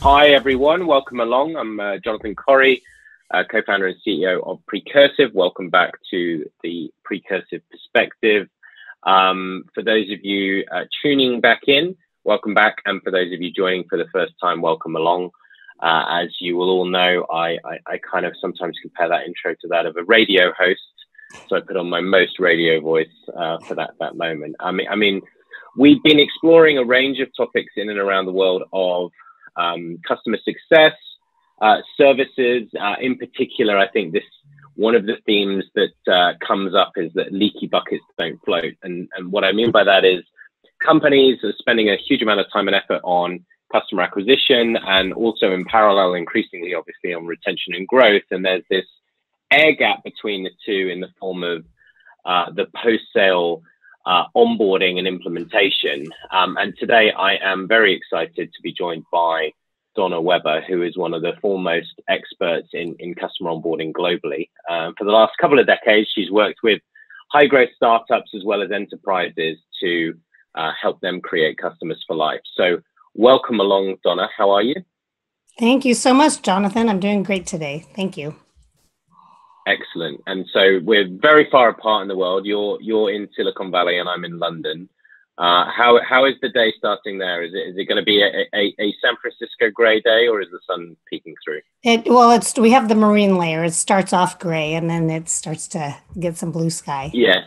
Hi, everyone. Welcome along. I'm Jonathan Corrie, co-founder and CEO of Precursive. Welcome back to the Precursive Perspective. For those of you tuning back in, welcome back. And for those of you joining for the first time, welcome along. As you will all know, I kind of sometimes compare that intro to that of a radio host. So I put on my most radio voice for that moment. I mean, we've been exploring a range of topics in and around the world of customer success, services. In particular, I think one of the themes that comes up is that leaky buckets don't float. And what I mean by that is companies are spending a huge amount of time and effort on customer acquisition and also in parallel, increasingly, obviously, on retention and growth. And there's this air gap between the two in the form of the post-sale onboarding and implementation. And today I am very excited to be joined by Donna, who is one of the foremost experts in customer onboarding globally. For the last couple of decades, she's worked with high growth startups as well as enterprises to help them create customers for life. So welcome along, Donna. How are you? Thank you so much, Jonathan. I'm doing great today. Thank you. Excellent. And so we're very far apart in the world. You're in Silicon Valley and I'm in London. How is the day starting there? Is it going to be a San Francisco gray day, or is the sun peeking through? We have the marine layer. It starts off gray and then it starts to get some blue sky. Yeah.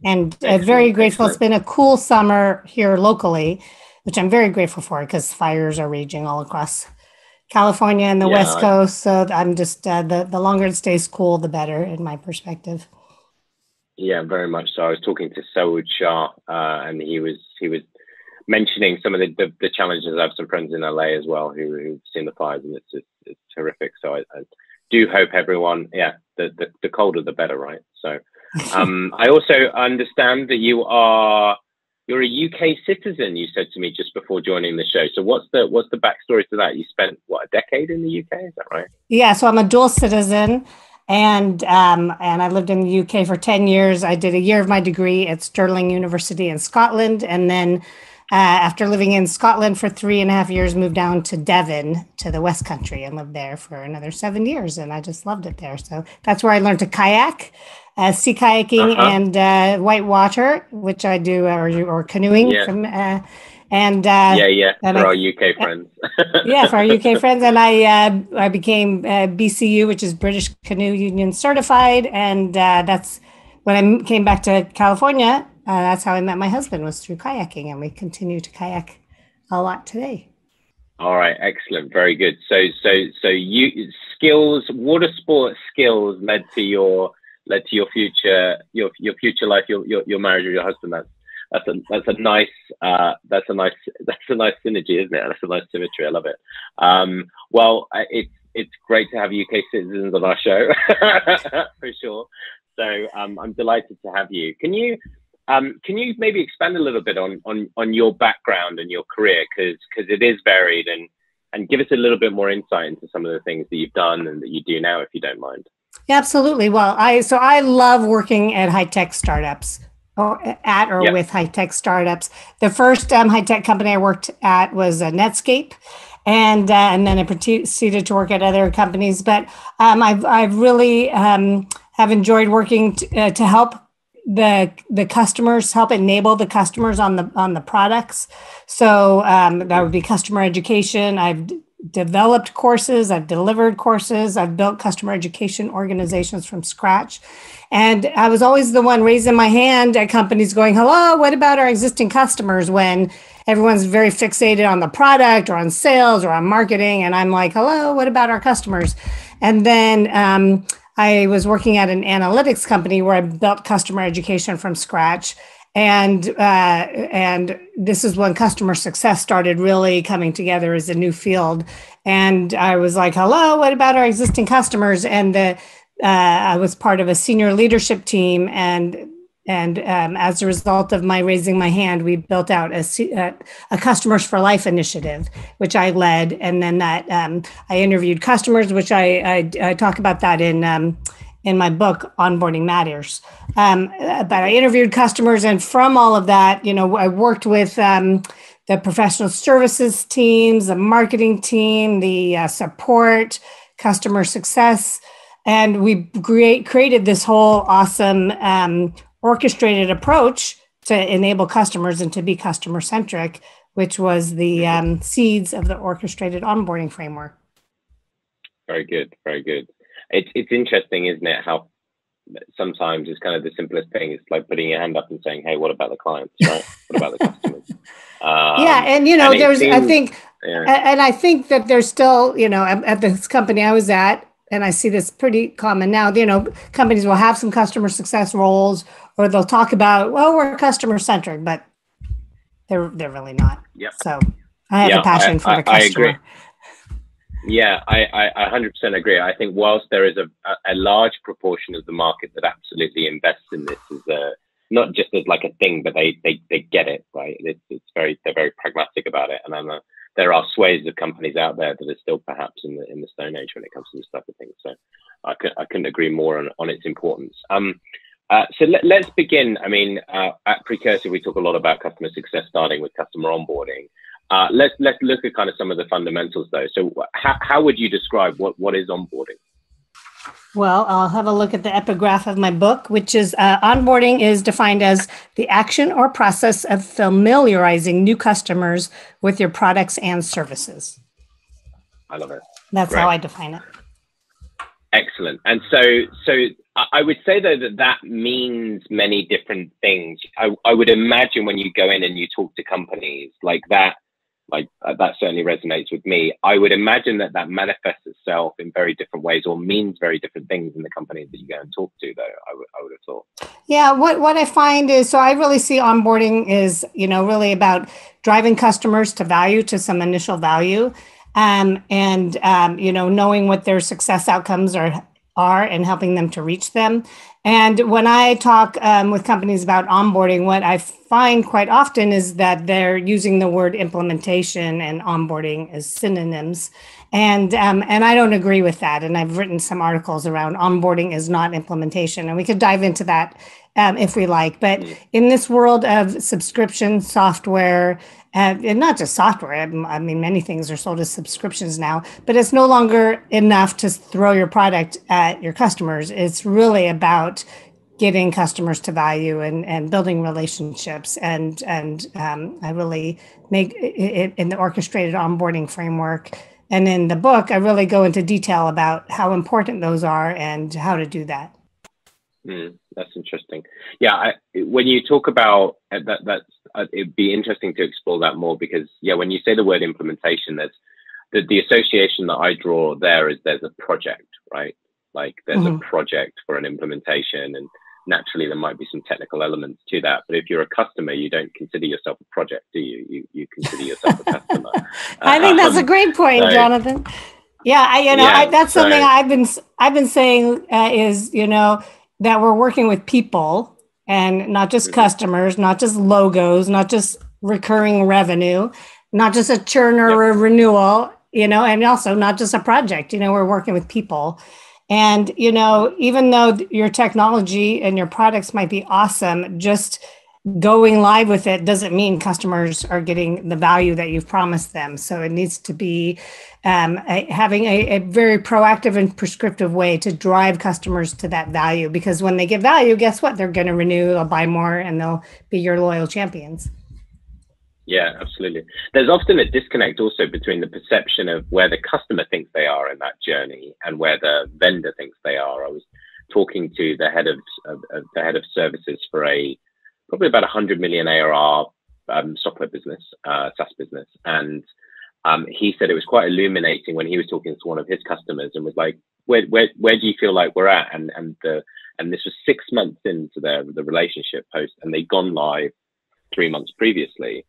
And very grateful. Excellent. It's been a cool summer here locally, which I'm very grateful for because fires are raging all across California and the West Coast. So I'm just, the longer it stays cool, the better in my perspective. Yeah, very much so. I was talking to Saud Shah and he was mentioning some of the challenges. I have some friends in LA as well who've seen the fires, and it's terrific. So I do hope everyone, the colder the better, right? So I also understand that you're a UK citizen, you said to me just before joining the show. So what's the backstory to that? You spent, a decade in the UK? Is that right? Yeah, so I'm a dual citizen, and I lived in the UK for 10 years. I did a year of my degree at Stirling University in Scotland. And then after living in Scotland for 3.5 years, moved down to Devon, to the West Country, and lived there for another 7 years. And I just loved it there. So that's where I learned to kayak. Sea kayaking and whitewater, which I do, or canoeing. Yeah. And for our UK friends. For our UK friends, and I became BCU, which is British Canoe Union certified, and that's when I came back to California. That's how I met my husband, was through kayaking, and we continue to kayak a lot today. All right, excellent, very good. So you water sport skills led to your future life, your marriage with your husband. That's a nice synergy, isn't it? That's a nice symmetry. I love it. Well, it's great to have UK citizens on our show for sure. So I'm delighted to have you. Can you maybe expand a little bit on your background and your career, because it is varied, and give us a little bit more insight into some of the things that you've done and that you do now, if you don't mind. Yeah, absolutely. Well, I love working at high-tech startups, with high-tech startups. The first high-tech company I worked at was Netscape, and then I proceeded to work at other companies. But I really have enjoyed working to help the customers, help enable the customers on the products. So that would be customer education. I've developed courses, I've delivered courses, I've built customer education organizations from scratch. And I was always the one raising my hand at companies going, hello, what about our existing customers, when everyone's very fixated on the product or on sales or on marketing. And I'm like, hello, what about our customers? And then I was working at an analytics company where I built customer education from scratch. And this is when customer success started really coming together as a new field. And I was like, hello, what about our existing customers? And I was part of a senior leadership team. And as a result of my raising my hand, we built out a Customers for Life initiative, which I led. And then I interviewed customers, which I talk about that in my book, Onboarding Matters. But I interviewed customers, and from all of that, I worked with the the professional services teams, the marketing team, the support, customer success. And we created this whole awesome orchestrated approach to enable customers and to be customer-centric, which was the seeds of the orchestrated onboarding framework. Very good, very good. It's interesting, isn't it, how sometimes it's kind of the simplest thing. It's like putting your hand up and saying, hey, what about the clients, right? What about the customers? Yeah, and I think that there's still, at this company I was at, and I see this pretty common now, companies will have some customer success roles, or they'll talk about, well, we're customer centric, but they're really not. Yep. So I have a passion for the customer. I agree. Yeah, I 100% agree. I think whilst there is a large proportion of the market that absolutely invests in this as not just as like a thing, but they get it, right? They're very pragmatic about it. And there are swathes of companies out there that are still perhaps in the Stone Age when it comes to this type of thing. So I couldn't agree more on its importance. So let's begin. I mean, at Precursive, we talk a lot about customer success, starting with customer onboarding. Let's look at kind of some of the fundamentals, though. So how would you describe what is onboarding? Well, I'll have a look at the epigraph of my book, which is onboarding is defined as the action or process of familiarizing new customers with your products and services. I love it. That's Great. How I define it. Excellent. And so I would say, though, that means many different things. I would imagine when you go in and you talk to companies like that certainly resonates with me. I would imagine that manifests itself in very different ways or means very different things in the companies that you go and talk to, though, I would have thought. Yeah, what I find is, so I really see onboarding is, really about driving customers to value, to some initial value, and knowing what their success outcomes are and helping them to reach them. And when I talk with companies about onboarding, what I find quite often is that they're using the word implementation and onboarding as synonyms. And I don't agree with that. And I've written some articles around onboarding is not implementation. And we could dive into that if we like. But in this world of subscription software, and not just software, I mean, many things are sold as subscriptions now, but it's no longer enough to throw your product at your customers. It's really about getting customers to value and building relationships. And I really make it in the orchestrated onboarding framework. And in the book, I really go into detail about how important those are and how to do that. That's interesting. Yeah, when you talk about that, it'd be interesting to explore that more because, when you say the word implementation, there's the association that I draw there is there's a project, right? Like there's a project for an implementation, and naturally there might be some technical elements to that. But if you're a customer, you don't consider yourself a project, do you? You consider yourself a customer. I think that's a great point, Jonathan. Yeah, that's something I've been saying is, that we're working with people and not just customers, not just logos, not just recurring revenue, not just a churn or a renewal, and also not just a project, we're working with people. And, even though your technology and your products might be awesome, just going live with it doesn't mean customers are getting the value that you've promised them. So it needs to be having a very proactive and prescriptive way to drive customers to that value, because when they get value, guess what? They're going to renew, they'll buy more, and they'll be your loyal champions. Yeah, absolutely. There's often a disconnect also between the perception of where the customer thinks they are in that journey and where the vendor thinks they are. I was talking to the head of services for probably about 100 million ARR software business, SaaS business. And he said it was quite illuminating when he was talking to one of his customers and was like, where do you feel like we're at? And this was 6 months into the relationship post, and they'd gone live 3 months previously.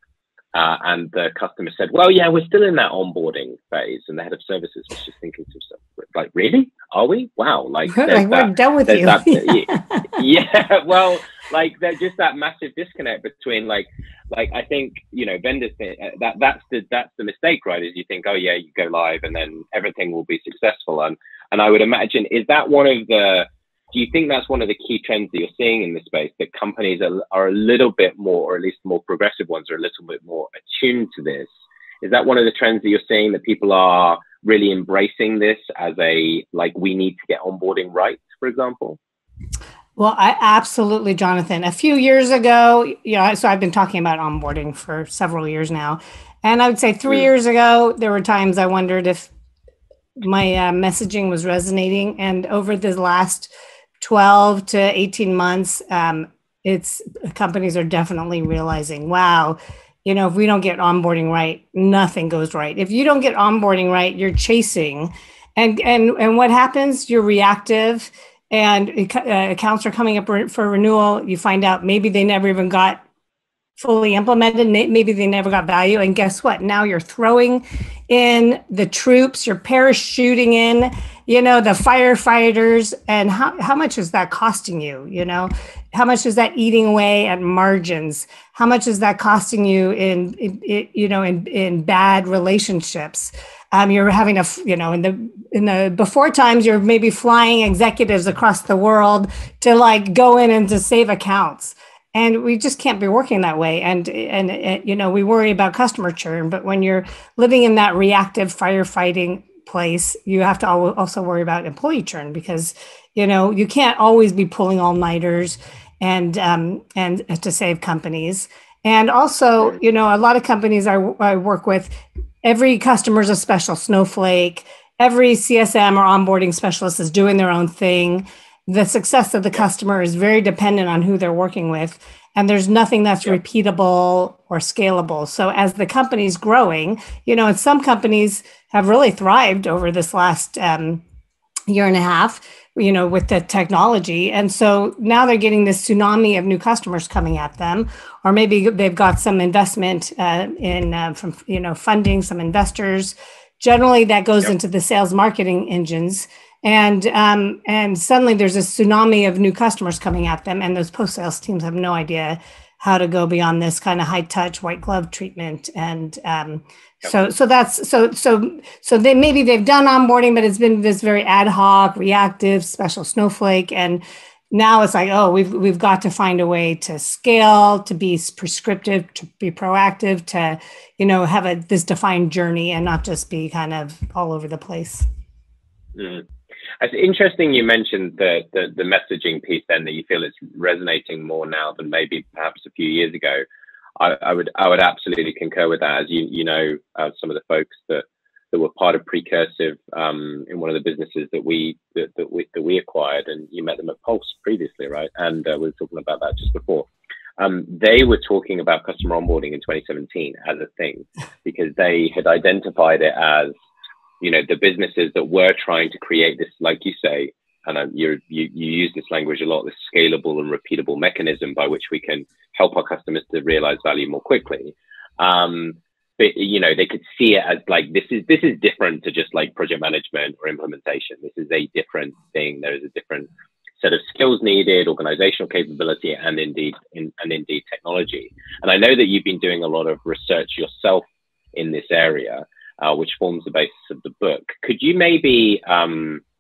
And the customer said, well, yeah, we're still in that onboarding phase. And the head of services was just thinking to himself, like, really? Are we? Wow. Like we're done with you. Yeah. Well, like there's just that massive disconnect between like I think, vendors think that's the mistake, right? Is you think, oh yeah, you go live and then everything will be successful. And I would imagine, do you think that's one of the key trends that you're seeing in this space, that companies are a little bit more, or at least more progressive ones are a little bit more attuned to this. Is that one of the trends that you're seeing, that people are really embracing this as a, like, we need to get onboarding right, for example? Well, I absolutely, Jonathan. A few years ago, so I've been talking about onboarding for several years now. And I would say 3 years ago, there were times I wondered if my messaging was resonating. And over the last 12 to 18 months, companies are definitely realizing, wow, if we don't get onboarding right, nothing goes right. If you don't get onboarding right, you're chasing, and what happens? You're reactive, and accounts are coming up for renewal. You find out maybe they never even got fully implemented. Maybe they never got value. And guess what? Now you're throwing in the troops, you're parachuting in, the firefighters. And how much is that costing you? How much is that eating away at margins? How much is that costing you in bad relationships? You're having in the before times, you're maybe flying executives across the world to like go in and to save accounts. And we just can't be working that way. And we worry about customer churn, but when you're living in that reactive firefighting place, you have to also worry about employee churn, because, you can't always be pulling all-nighters and to save companies. And also, a lot of companies I work with, every customer is a special snowflake. Every CSM or onboarding specialist is doing their own thing. The success of the customer is very dependent on who they're working with. And there's nothing that's repeatable or scalable. So as the company's growing, and some companies have really thrived over this last year and a half, with the technology. And so now they're getting this tsunami of new customers coming at them, or maybe they've got some investment from funding, some investors. Generally, that goes into the sales marketing engines. And suddenly there's a tsunami of new customers coming at them, and those post-sales teams have no idea how to go beyond this kind of high-touch, white glove treatment. And so maybe they've done onboarding, but it's been this very ad hoc, reactive, special snowflake. And now it's like, oh, we've got to find a way to scale, to be prescriptive, to be proactive, to have this defined journey and not just be kind of all over the place. Mm. It's interesting you mentioned the messaging piece then, that you feel it's resonating more now than maybe perhaps a few years ago. I would absolutely concur with that. As some of the folks that were part of Precursive in one of the businesses that we acquired, and you met them at Pulse previously, right? And we were talking about that just before. They were talking about customer onboarding in 2017 as a thing, because they had identified it as the businesses that were trying to create this, like you say, and you use this language a lot, this scalable and repeatable mechanism by which we can help our customers to realize value more quickly. But they could see it as like, this is different to just like project management or implementation. This is a different thing. There is a different set of skills needed, organizational capability, and indeed technology. And I know that you've been doing a lot of research yourself in this area, which forms the basis of the book. Could you maybe,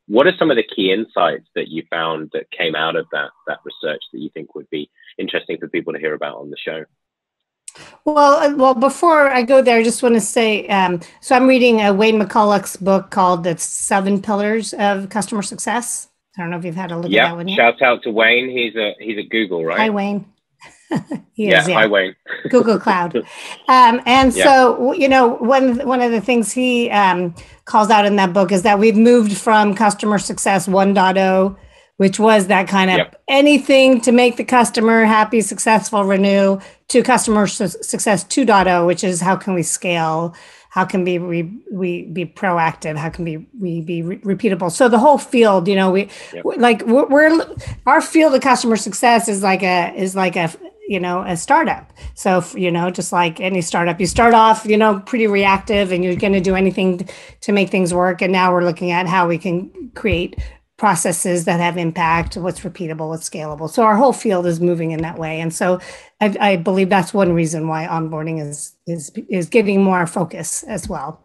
what are some of the key insights that you found that came out of that research that you think would be interesting for people to hear about on the show? Well, before I go there, I just want to say, so I'm reading Wayne McCulloch's book called The 7 Pillars of Customer Success. I don't know if you've had a look at that one yet. Shout out to Wayne. He's at Google, right? Hi, Wayne. Hi, Wayne. Google Cloud. So, one of the things he calls out in that book is that we've moved from customer success 1.0, which was that kind of anything to make the customer happy, successful, renew, to customer success 2.0, which is how can we scale? How can we be proactive? How can we be repeatable? So the whole field, we're our field of customer success is like a startup. So, just like any startup, you start off, pretty reactive, and you're going to do anything to make things work. And now we're looking at how we can create processes that have impact, what's repeatable, what's scalable. So our whole field is moving in that way. And so I believe that's one reason why onboarding is getting more focus as well.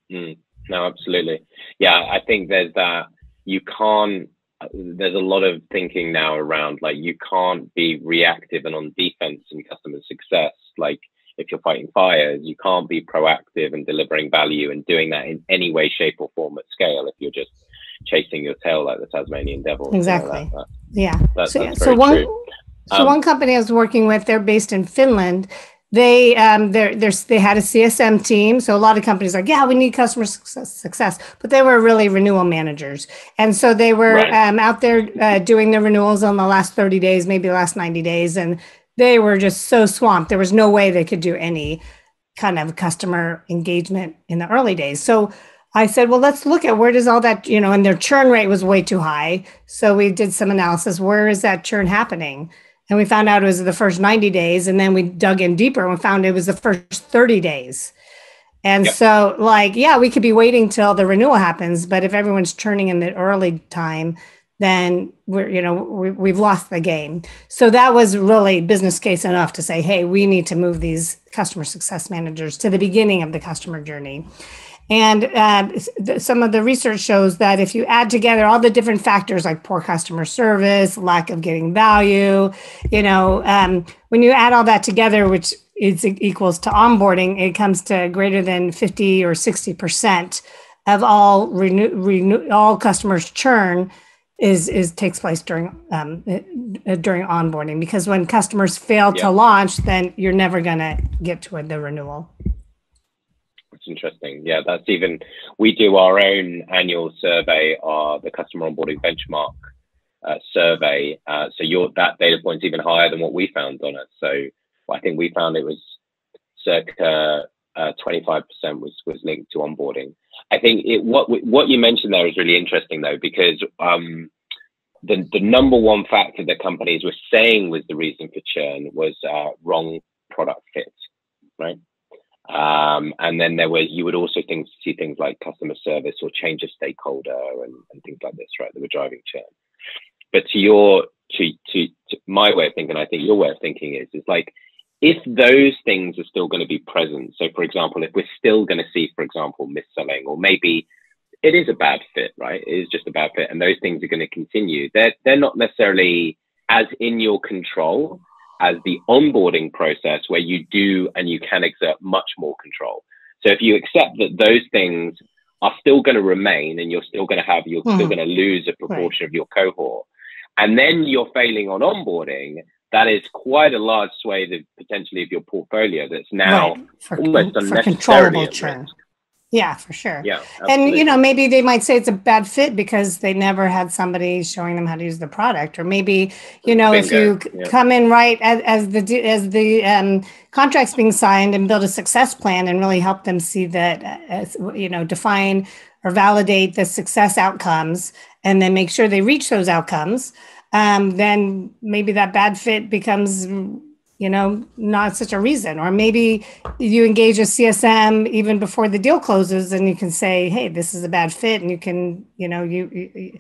No, absolutely. Yeah, I think there's a lot of thinking now around, like, you can't be reactive and on defense in customer success. Like, if if you're fighting fires, you can't be proactive and delivering value and doing that in any way, shape, or form at scale if you're just chasing your tail like the Tasmanian devil. Exactly. That's So very true. One company I was working with, they're based in Finland. They they had a CSM team. So a lot of companies are like, yeah, we need customer success, but they were really renewal managers. And so they were out there doing the renewals on the last 30 days, maybe the last 90 days. And they were just so swamped. There was no way they could do any kind of customer engagement in the early days. So I said, well, let's look at where does all that, and their churn rate was way too high. So we did some analysis. Where is that churn happening? And we found out it was the first 90 days. And then we dug in deeper and we found it was the first 30 days. And so we could be waiting till the renewal happens. But if everyone's churning in the early time, then we've lost the game. So that was really business case enough to say, hey, we need to move these customer success managers to the beginning of the customer journey. And some of the research shows that if you add together all the different factors like poor customer service, lack of getting value, when you add all that together, which is equals to onboarding, it comes to greater than 50 or 60% of all customers churn takes place during onboarding, because when customers fail to launch, then you're never going to get to the renewal. Interesting. Yeah, we do our own annual survey, the customer onboarding benchmark survey. So that data point's even higher than what we found, Donna. So I think we found it was circa 25% was linked to onboarding. I think what you mentioned there is really interesting though, because the number one factor that companies were saying was the reason for churn was wrong product fit, right? And then you would also see things like customer service or change of stakeholder and things like this, right? That were driving churn. But to my way of thinking, I think your way of thinking is like, if those things are still going to be present. So for example, if we're still going to see, for example, mis-selling, or maybe it is a bad fit, right? It is just a bad fit. And those things are going to continue. They're not necessarily as in your control as the onboarding process, where you do and you can exert much more control. So if you accept that those things are still going to remain and you're still going to lose a proportion of your cohort, and then you're failing on onboarding, that is quite a large swathe of potentially of your portfolio that's now almost unnecessarily at risk. Yeah, for sure. Yeah, absolutely. And, maybe they might say it's a bad fit because they never had somebody showing them how to use the product. Or maybe, if you come in right as the contract's being signed and build a success plan and really help them see that, define or validate the success outcomes and then make sure they reach those outcomes, then maybe that bad fit becomes not such a reason. Or maybe you engage a CSM even before the deal closes and you can say, hey, this is a bad fit. And you can, you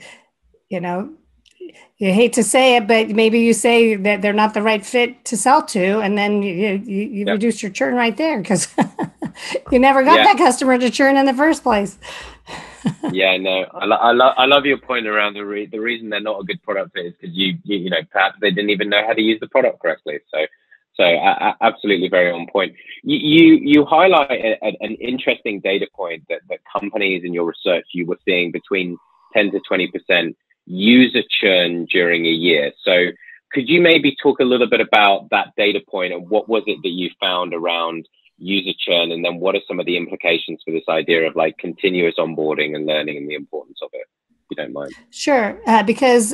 hate to say it, but maybe you say that they're not the right fit to sell to. And then you reduce your churn right there because you never got that customer to churn in the first place. Yeah, no, I love your point around the reason they're not a good product fit is because you perhaps they didn't even know how to use the product correctly. So absolutely very on point. You highlight an interesting data point that companies in your research, you were seeing between 10 to 20% user churn during a year. So could you maybe talk a little bit about that data point and what was it that you found around user churn, and then what are some of the implications for this idea of like continuous onboarding and learning and the importance of it, if you don't mind? Sure, because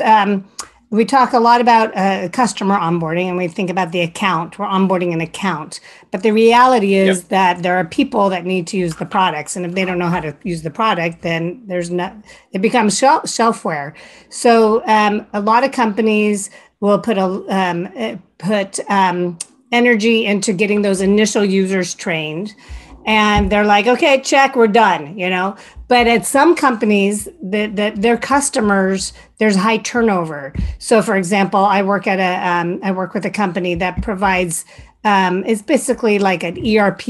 we talk a lot about customer onboarding and we think about the account. We're onboarding an account. But the reality is that there are people that need to use the products. And if they don't know how to use the product, then it becomes shelfware. So a lot of companies will put energy into getting those initial users trained. And they're like, okay, check, we're done, But at some companies, their customers, there's high turnover. So for example, I work with a company that provides, it's basically like an ERP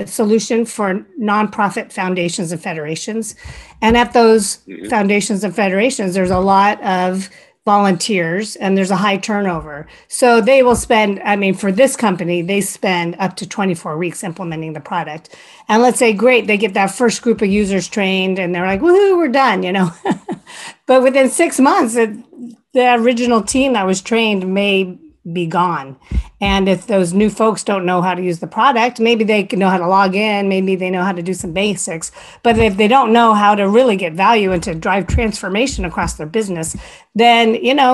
solution for nonprofit foundations and federations. And at those foundations and federations, there's a lot of volunteers and there's a high turnover. So they will spend, I mean, for this company, they spend up to 24 weeks implementing the product. And let's say, great, they get that first group of users trained and they're like, woohoo, we're done, But within 6 months, the original team that was trained may be gone. And if those new folks don't know how to use the product, maybe they can know how to log in, maybe they know how to do some basics. But if they don't know how to really get value and to drive transformation across their business, then,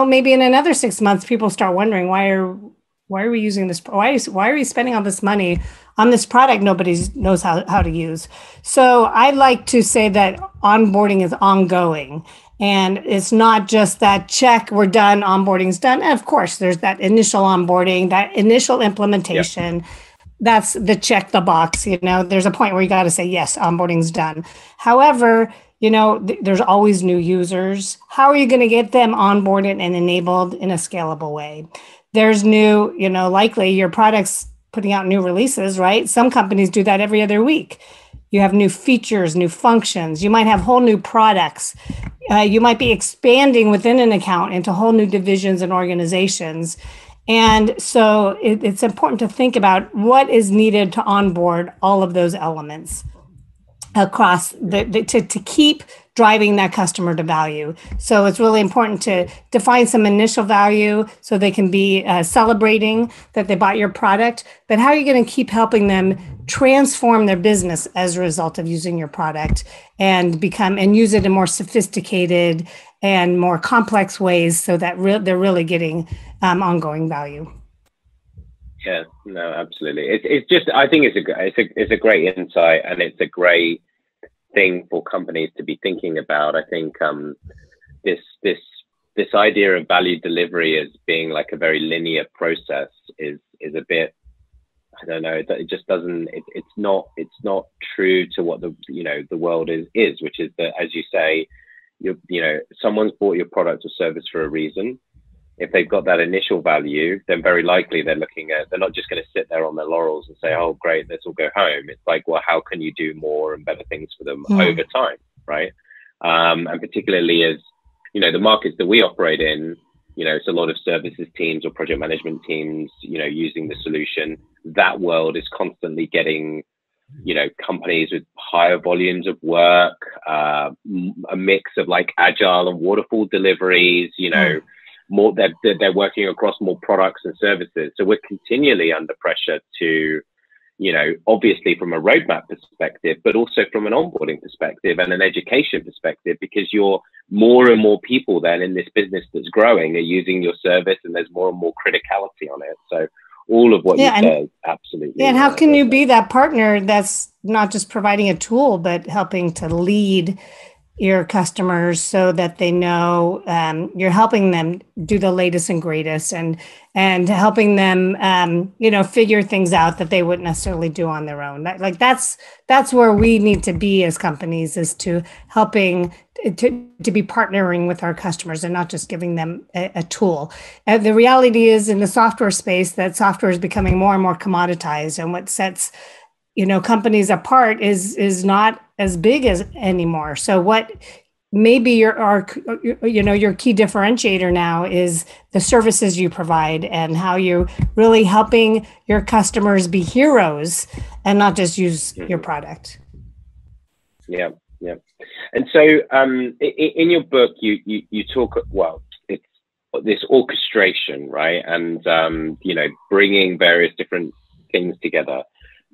maybe in another 6 months, people start wondering, why are we using this? Why are we spending all this money on this product nobody knows how to use? So I like to say that onboarding is ongoing. And it's not just that check, we're done, onboarding's done. And of course, there's that initial onboarding, that initial implementation. Yep. That's the check the box. There's a point where you got to say, yes, onboarding's done. However, there's always new users. How are you going to get them onboarded and enabled in a scalable way? There's new, likely your product's putting out new releases, right? Some companies do that every other week. You have new features, new functions. You might have whole new products. You might be expanding within an account into whole new divisions and organizations. And so it's important to think about what is needed to onboard all of those elements across to keep driving that customer to value. So it's really important to define some initial value so they can be celebrating that they bought your product. But how are you going to keep helping them transform their business as a result of using your product and use it in more sophisticated and more complex ways so that they're really getting ongoing value? Yeah, no, absolutely. It's just, I think it's a great insight, and it's a great thing for companies to be thinking about. I think this idea of value delivery as being like a very linear process is a bit, I don't know, it just doesn't, it's not true to what the world is, which is that, as you say, someone's bought your product or service for a reason. If they've got that initial value, then very likely they're not just going to sit there on their laurels and say, oh, great, let's all go home. It's like, well, how can you do more and better things for them over time, right? And particularly as, the markets that we operate in, it's a lot of services teams or project management teams, using the solution. That world is constantly getting, companies with higher volumes of work, a mix of like agile and waterfall deliveries, more they're working across more products and services. So we're continually under pressure to, obviously from a roadmap perspective, but also from an onboarding perspective and an education perspective, because you're more and more people then in this business that's growing are using your service, and there's more and more criticality on it. So all of what you said, absolutely. Yeah, and how can you be that partner that's not just providing a tool, but helping to lead your customers so that they know you're helping them do the latest and greatest, and helping them figure things out that they wouldn't necessarily do on their own. That's where we need to be as companies, is to helping to be partnering with our customers and not just giving them a tool. And the reality is, in the software space, that software is becoming more and more commoditized, and what sets companies apart is not as big as anymore. So what maybe your key differentiator now is the services you provide and how you're really helping your customers be heroes and not just use your product. Yeah. And so in your book, you talk, it's this orchestration, right? And, bringing various different things together.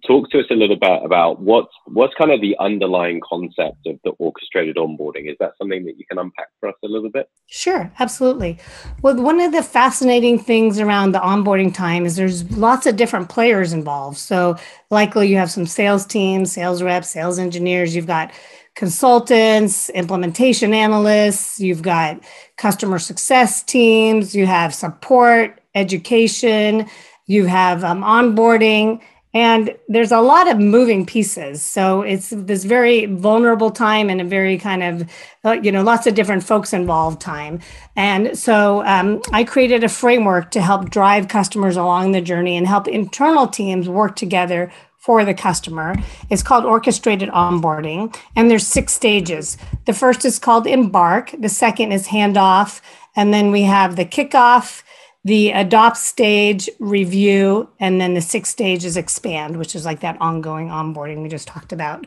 Talk to us a little bit about what's kind of the underlying concept of the orchestrated onboarding. Is that something that you can unpack for us a little bit? Sure, absolutely. Well, one of the fascinating things around the onboarding time is there's lots of different players involved. So likely you have some sales teams, sales reps, sales engineers, you've got consultants, implementation analysts, you've got customer success teams, you have support, education, you have onboarding. And there's a lot of moving pieces. So it's this very vulnerable time and a very kind of, lots of different folks involved time. And so I created a framework to help drive customers along the journey and help internal teams work together for the customer. It's called Orchestrated Onboarding, and there's 6 stages. The first is called Embark. The second is Handoff. And then we have the kickoff, the adopt stage, review, and then the 6th stage is expand, which is like that ongoing onboarding we just talked about.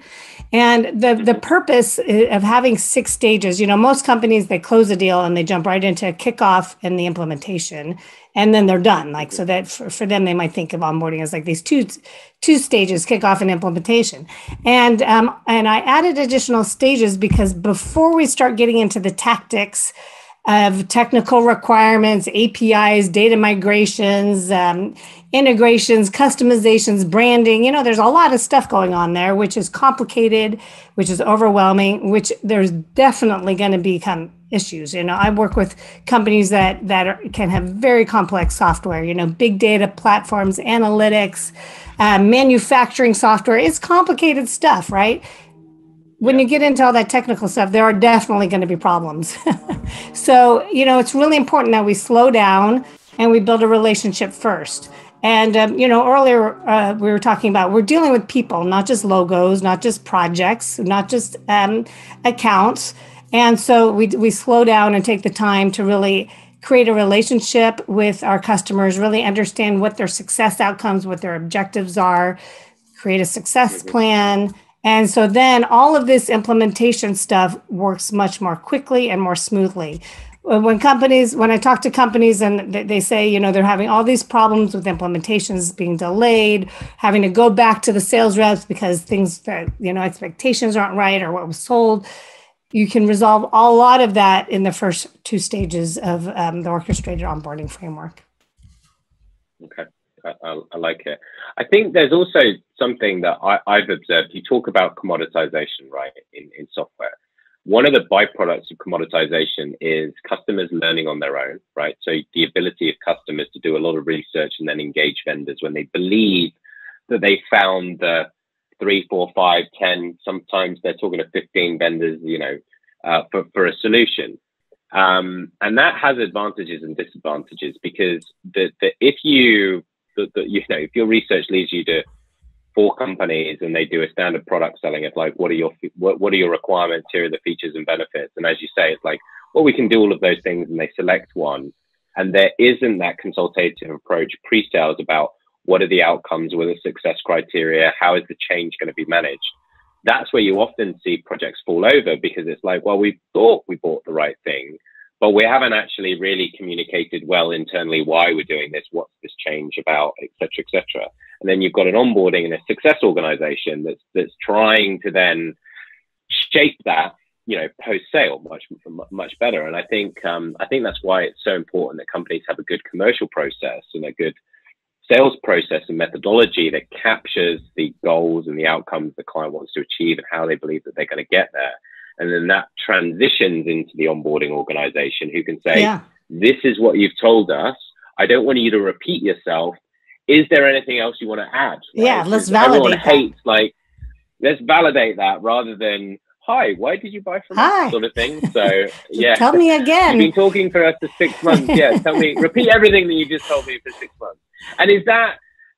And the purpose of having 6 stages, most companies, they close a deal and they jump right into kickoff and the implementation, and then they're done. Like, so that for them, they might think of onboarding as like these two stages, kickoff and implementation. And I added additional stages because before we start getting into the tactics of technical requirements, APIs, data migrations, integrations, customizations, branding. There's a lot of stuff going on there, which is complicated, which is overwhelming, which there's definitely going to become issues. I work with companies that can have very complex software, big data platforms, analytics, manufacturing software. It's complicated stuff, right? When you get into all that technical stuff, there are definitely going to be problems. So, it's really important that we slow down and we build a relationship first. And, earlier we were talking about, we're dealing with people, not just logos, not just projects, not just accounts. And so we slow down and take the time to really create a relationship with our customers, really understand what their success outcomes, what their objectives are, create a success plan. And so then all of this implementation stuff works much more quickly and more smoothly. When I talk to companies and they say, they're having all these problems with implementations being delayed, having to go back to the sales reps because things that, expectations aren't right or what was sold, you can resolve a lot of that in the first 2 stages of the orchestrated onboarding framework. Okay. I like it. I think there's also something that I've observed. You talk about commoditization, right, in software. One of the byproducts of commoditization is customers learning on their own, right? So the ability of customers to do a lot of research and then engage vendors when they believe that they found the 3, 4, 5, 10, sometimes they're talking to 15 vendors, for a solution. And that has advantages and disadvantages because if your research leads you to 4 companies and they do a standard product selling, it's like, what are your requirements? Here are the features and benefits. And as you say, it's like, well, we can do all of those things, and they select one. And there isn't that consultative approach pre-sales about what are the outcomes, what are the success criteria, how is the change going to be managed? That's where you often see projects fall over because it's like, well, we thought we bought the right thing, but we haven't actually really communicated well internally why we're doing this, what's this change about, et cetera, et cetera. And then you've got an onboarding and a success organization that's trying to then shape that, post-sale much better. And I think that's why it's so important that companies have a good commercial process and a good sales process and methodology that captures the goals and the outcomes the client wants to achieve and how they believe that they're going to get there. And then that transitions into the onboarding organization who can say, this is what you've told us. I don't want you to repeat yourself. Is there anything else you want to add? Right? Yeah, let's validate that. Everyone hates, let's validate that rather than, hi, why did you buy from us? Sort of thing. So, yeah. Tell me again. You've been talking for us for 6 months. Yeah, tell me, repeat everything that you just told me for 6 months. And is that,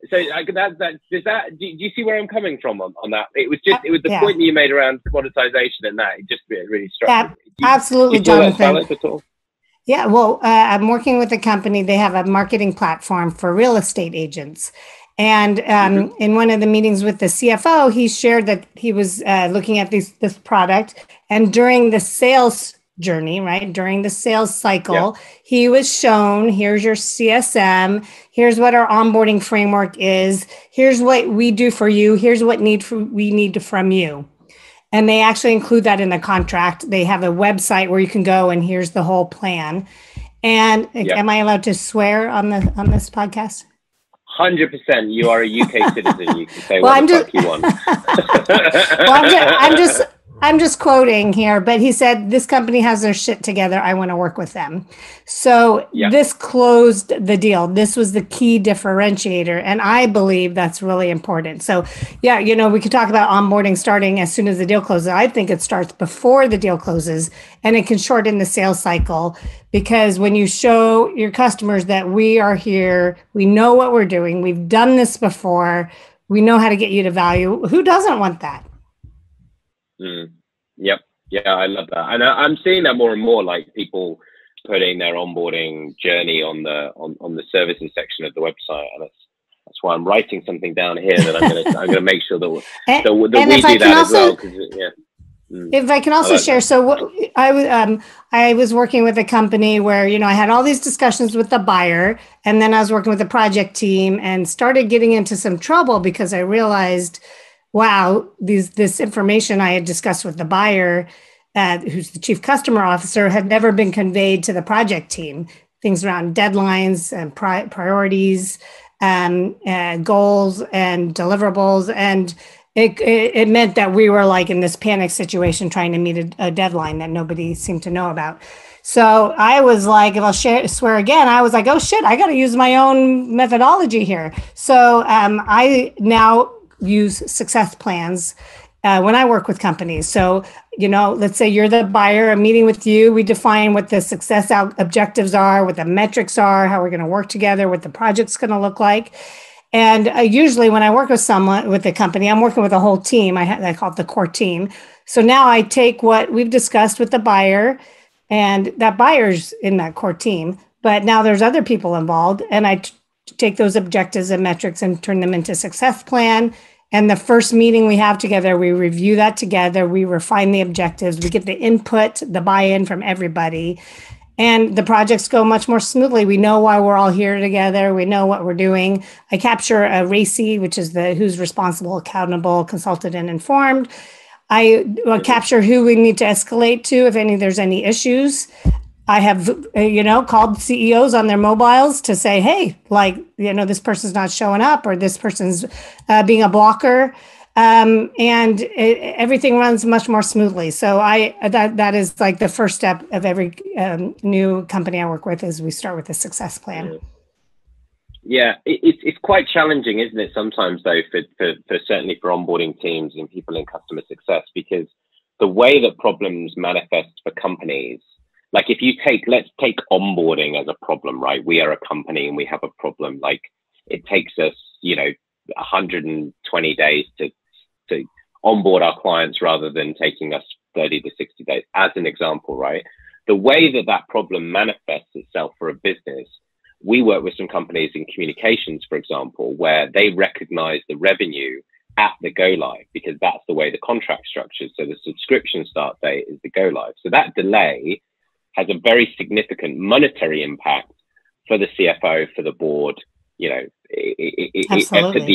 so do you see where I'm coming from on that? It was the point that you made around commoditization and that, it just really struck me. Absolutely, Jonathan. At all? Yeah, well, I'm working with a company. They have a marketing platform for real estate agents. And in one of the meetings with the CFO, he shared that he was looking at this product. And during the sales journey, right, during the sales cycle, he was shown, here's your CSM, here's what our onboarding framework is, here's what we do for you, here's what we need from you. And they actually include that in the contract. They have a website where you can go and here's the whole plan. And am I allowed to swear on this podcast? 100%. You are a UK citizen. You can say what the fuck you want. Well, I'm just quoting here, but he said, this company has their shit together. I want to work with them. So this closed the deal. This was the key differentiator. And I believe that's really important. So we could talk about onboarding starting as soon as the deal closes. I think it starts before the deal closes, and it can shorten the sales cycle because when you show your customers that we are here, we know what we're doing, we've done this before, we know how to get you to value. Who doesn't want that? Yep. Yeah, I love that. And I'm seeing that more and more, like people putting their onboarding journey on the services section of the website, and that's why I'm writing something down here that I'm gonna make sure that we do that as well. If I can also share, so I was working with a company where, I had all these discussions with the buyer, and then I was working with the project team and started getting into some trouble because I realized, wow, this information I had discussed with the buyer, who's the chief customer officer, had never been conveyed to the project team. Things around deadlines and priorities, goals and deliverables, and it meant that we were like in this panic situation trying to meet a deadline that nobody seemed to know about. So I was like, if I'll swear again, I was like, oh shit, I got to use my own methodology here. So I now use success plans when I work with companies. So, let's say you're the buyer, I'm meeting with you. We define what the success objectives are, what the metrics are, how we're going to work together, what the project's going to look like. And usually when I work with a company, I'm working with a whole team. I call it the core team. So now I take what we've discussed with the buyer, and that buyer's in that core team, but now there's other people involved, and I take those objectives and metrics and turn them into success plan. And the first meeting we have together, we review that together, we refine the objectives, we get the input, the buy-in from everybody, and the projects go much more smoothly. We know why we're all here together. We know what we're doing. I capture a RACI, which is who's responsible, accountable, consulted, and informed. I capture who we need to escalate to if there's any issues. I have, called CEOs on their mobiles to say, hey, this person's not showing up, or this person's being a blocker. Everything runs much more smoothly. So that is like the first step of every new company I work with, is we start with a success plan. Yeah, it's quite challenging, isn't it? Sometimes though, for certainly for onboarding teams and people in customer success, because the way that problems manifest for companies, like if you let's take onboarding as a problem, right? We are a company and we have a problem. Like it takes us, 120 days to onboard our clients rather than taking us 30 to 60 days, as an example, right? The way that problem manifests itself for a business, we work with some companies in communications, for example, where they recognize the revenue at the go live, because that's the way the contract structures. So the subscription start date is the go live. So that delay has a very significant monetary impact for the CFO, for the board, the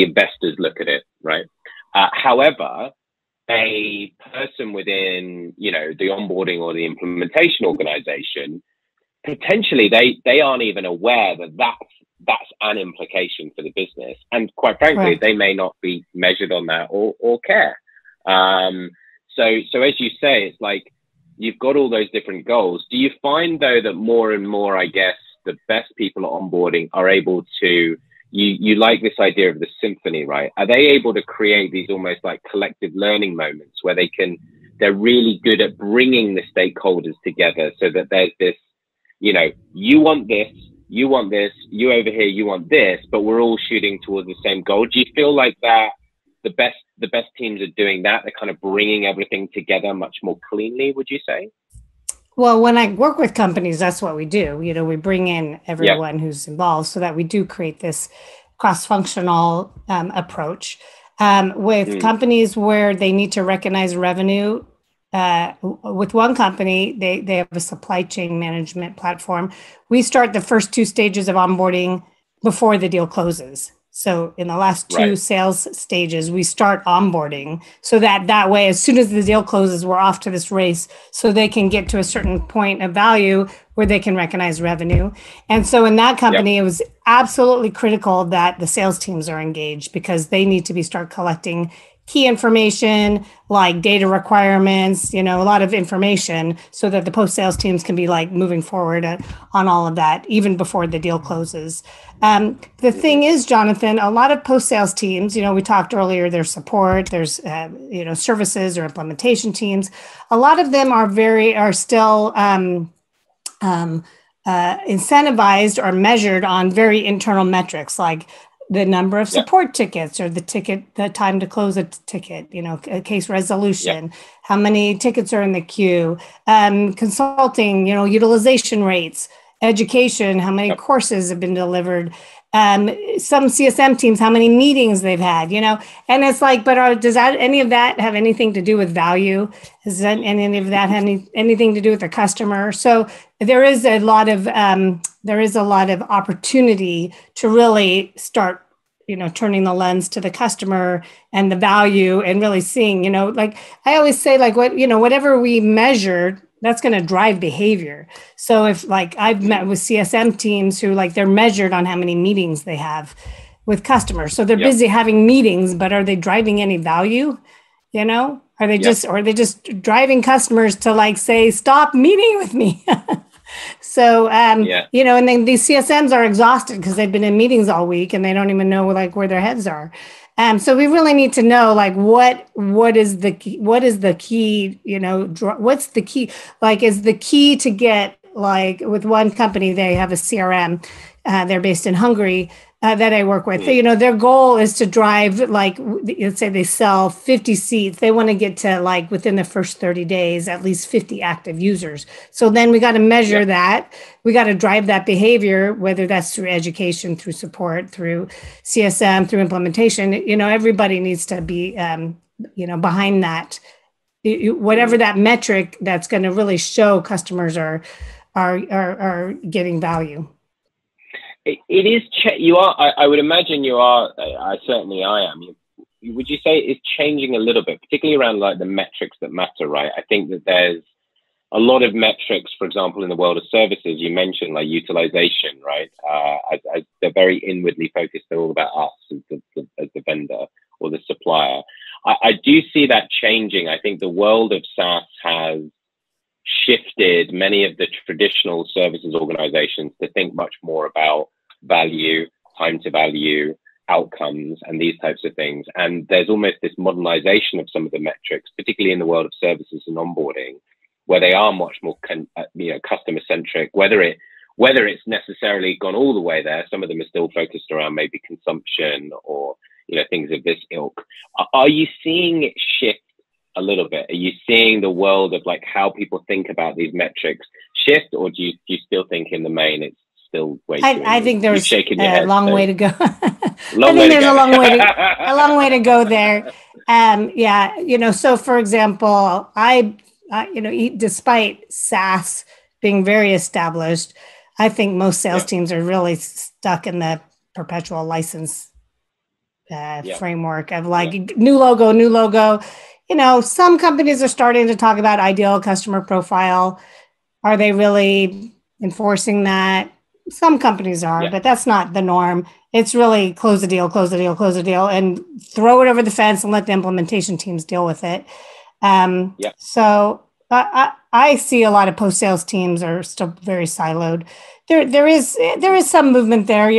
investors look at it, right? However, a person within, the onboarding or the implementation organization, potentially they aren't even aware that that's an implication for the business. And quite frankly, they may not be measured on that or care. So as you say, it's like, you've got all those different goals. Do you find though that more and more, I guess, the best people at onboarding are able to, you like this idea of the symphony, right? Are they able to create these almost like collective learning moments where they're really good at bringing the stakeholders together, so that there's this, you want this, you over here, you want this, but we're all shooting towards the same goal? Do you feel like that the best teams are doing that? They're kind of bringing everything together much more cleanly, would you say? Well, when I work with companies, that's what we do. We bring in everyone who's involved, so that we do create this cross-functional approach. With companies where they need to recognize revenue, with one company, they have a supply chain management platform. We start the first two stages of onboarding before the deal closes. So in the last two sales stages, we start onboarding, so that way, as soon as the deal closes, we're off to this race, so they can get to a certain point of value where they can recognize revenue. And so in that company, it was absolutely critical that the sales teams are engaged, because they need to start collecting key information like data requirements, a lot of information, so that the post-sales teams can be like moving forward on all of that, even before the deal closes. The thing is, Jonathan, a lot of post-sales teams, we talked earlier, there's support, there's, services or implementation teams. A lot of them are still incentivized or measured on very internal metrics, like the number of support tickets or the time to close a ticket, a case resolution, how many tickets are in the queue, consulting, utilization rates, education, how many courses have been delivered, some CSM teams, how many meetings they've had, and it's like, but does any of that have anything to do with value? Does any of that have anything to do with the customer? So there is a lot of opportunity to really start, turning the lens to the customer and the value and really seeing, like I always say, like whatever we measure, that's going to drive behavior. So if like I've met with CSM teams who like they're measured on how many meetings they have with customers. So they're busy having meetings, but are they driving any value? Are they are they just driving customers to like say, stop meeting with me? So, and then these CSMs are exhausted because they've been in meetings all week and they don't even know like where their heads are. So we really need to know like what is the key, what's the key, like is the key to get like with one company, they have a CRM, they're based in Hungary that I work with. Their goal is to drive like, let's say they sell 50 seats. They want to get to like within the first 30 days, at least 50 active users. So then we got to measure that. We got to drive that behavior, whether that's through education, through support, through CSM, through implementation. Everybody needs to be, behind that, whatever that metric that's going to really show customers are getting value. It is. You are. I would imagine you are. I am. Would you say it's changing a little bit, particularly around like the metrics that matter, right? I think that there's a lot of metrics, for example, in the world of services. You mentioned like utilization, right? As they're very inwardly focused. They're all about us as the vendor or the supplier. I do see that changing. I think the world of SaaS has shifted many of the traditional services organizations to think much more about value, time to value, outcomes, and these types of things. And there's almost this modernization of some of the metrics, particularly in the world of services and onboarding, where they are much more customer centric. Whether it's necessarily gone all the way there, some of them are still focused around maybe consumption or things of this ilk. Are you seeing it shift a little bit? Are you seeing the world of like how people think about these metrics shift, or do you still think in the main it's still way too I think there's a long way to go. A long way to go there. So for example, despite SaaS being very established, I think most sales teams are really stuck in the perpetual license framework of like new logo. Some companies are starting to talk about ideal customer profile. Are they really enforcing that? Some companies are, but that's not the norm. It's really close the deal, and throw it over the fence and let the implementation teams deal with it. So I see a lot of post-sales teams are still very siloed. There is some movement there.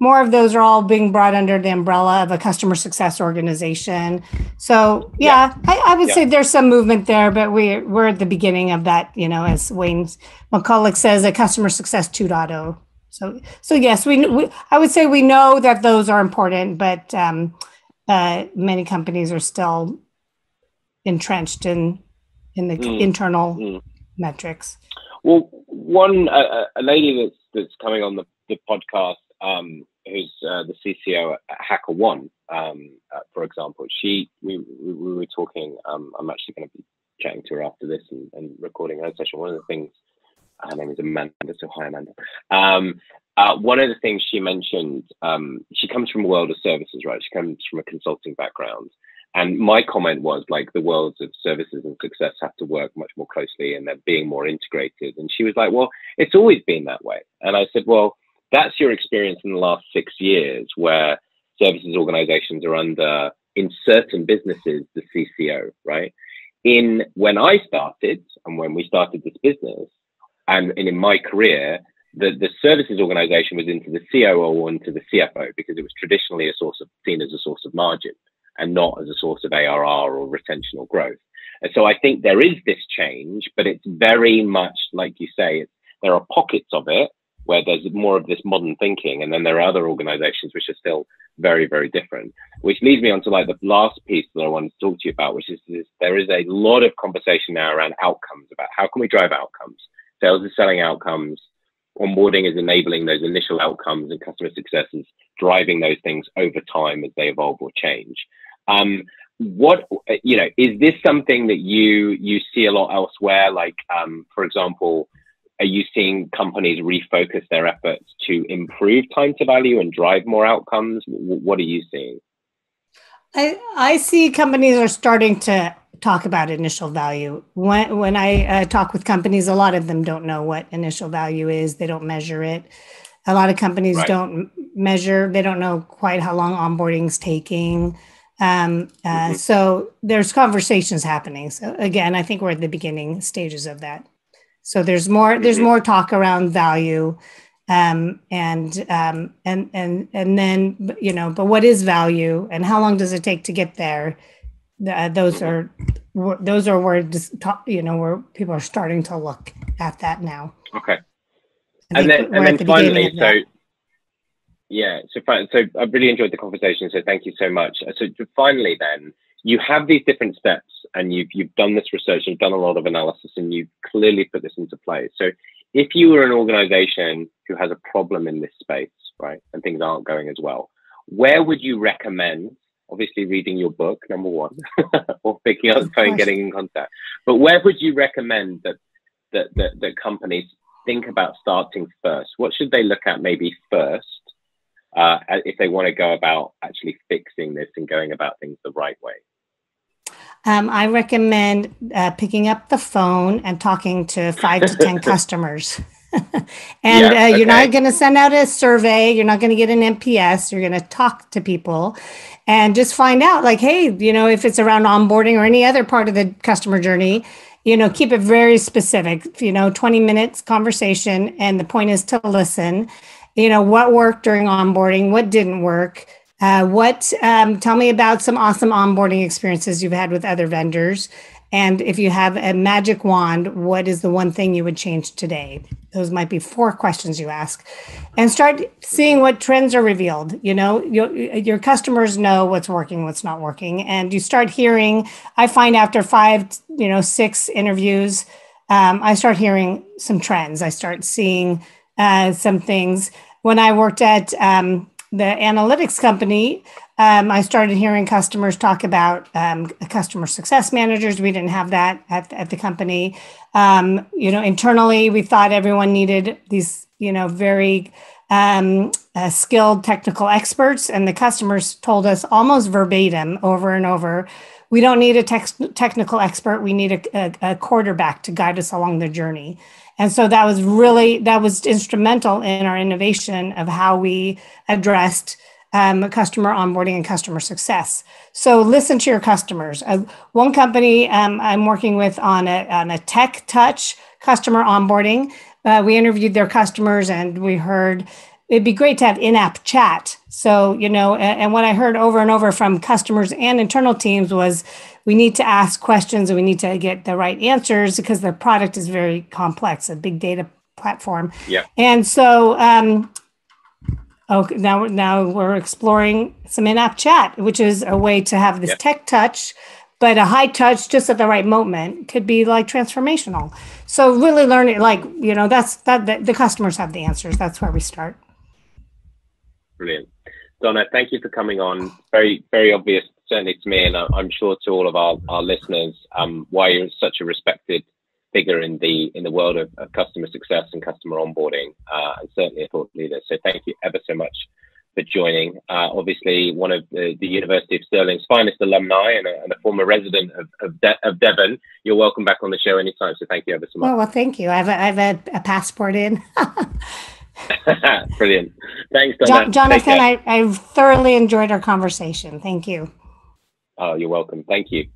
More of those are all being brought under the umbrella of a customer success organization. So I would say there's some movement there, but we're at the beginning of that, as Wayne McCulloch says, a customer success 2.0. So yes, I would say we know that those are important, but many companies are still entrenched in the internal metrics. Well, a lady that's coming on the podcast, who's the CCO at HackerOne, for example, we were talking. I'm actually going to be chatting to her after this and recording her session. One of the things, her name is Amanda, so hi Amanda. One of the things she mentioned, she comes from a world of services, right? She comes from a consulting background. And my comment was like the worlds of services and success have to work much more closely and they're being more integrated. And she was like, well, it's always been that way. And I said, well, that's your experience in the last 6 years where services organizations are under, in certain businesses, the CCO, right? When I started and when we started this business and in my career, the services organization was into the COO and to the CFO because it was traditionally seen as a source of margin and not as a source of ARR or retention or growth. And so I think there is this change, but it's very much like you say, there are pockets of it, where there's more of this modern thinking, and then there are other organizations which are still very, very different. Which leads me on to like the last piece that I wanted to talk to you about, which is there is a lot of conversation now around outcomes, about how can we drive outcomes. Sales is selling outcomes, onboarding is enabling those initial outcomes, and customer success is driving those things over time as they evolve or change. What, you know, is this something that you see a lot elsewhere? Like, for example, are you seeing companies refocus their efforts to improve time to value and drive more outcomes? What are you seeing? I see companies are starting to talk about initial value. When I talk with companies, a lot of them don't know what initial value is. They don't measure it. A lot of companies don't measure. They don't know quite how long onboarding's taking. So there's conversations happening. So again, I think we're at the beginning stages of that. So there's more talk around value, and then, you know, but what is value and how long does it take to get there? Those are where, you know, where people are starting to look at that now. Okay. And then finally, so yeah, so I really enjoyed the conversation. So thank you so much. So finally, then, you have these different steps, and you've done this research, you've done a lot of analysis, and you've clearly put this into place. So if you were an organization who has a problem in this space, right, and things aren't going as well, where would you recommend, obviously reading your book, number one, or picking up the phone, getting in contact, but where would you recommend that companies think about starting first? What should they look at maybe first if they want to go about actually fixing this and going about things the right way? I recommend picking up the phone and talking to 5 to 10 customers. And you're not going to send out a survey. You're not going to get an NPS. You're going to talk to people and just find out, like, hey, you know, if it's around onboarding or any other part of the customer journey, you know, keep it very specific, you know, 20 minutes conversation. And the point is to listen, you know, what worked during onboarding, what didn't work. Tell me about some awesome onboarding experiences you've had with other vendors. And if you have a magic wand, what is the one thing you would change today? Those might be 4 questions you ask, and start seeing what trends are revealed. You know, your customers know what's working, what's not working. And you start hearing, I find after 5, 6 interviews, I start hearing some trends. I start seeing some things. When I worked at the analytics company, I started hearing customers talk about customer success managers. We didn't have that at the company. You know, internally, we thought everyone needed these, you know, very skilled technical experts. And the customers told us almost verbatim over and over, we don't need a technical expert. We need a quarterback to guide us along the journey. And so that was instrumental in our innovation of how we addressed customer onboarding and customer success. So listen to your customers. One company I'm working with on a tech touch customer onboarding, we interviewed their customers and we heard it'd be great to have in-app chat. So, you know, and what I heard over and over from customers and internal teams was we need to ask questions and we need to get the right answers because the product is very complex, a big data platform. Yeah. And so now we're exploring some in-app chat, which is a way to have this tech touch, but a high touch just at the right moment could be like transformational. So really learning, like, you know, the customers have the answers. That's where we start. Brilliant. Donna, thank you for coming on. Very, very obvious, certainly to me, and I'm sure to all of our listeners, why you're such a respected figure in the world of customer success and customer onboarding, and certainly a thought leader. So thank you ever so much for joining. Obviously, one of the University of Stirling's finest alumni and a former resident of Devon. You're welcome back on the show anytime. So thank you ever so much. Oh, well, thank you. I have a passport in. Brilliant. Thanks, Donna. Jonathan, I thoroughly enjoyed our conversation. Thank you. Oh, you're welcome. Thank you.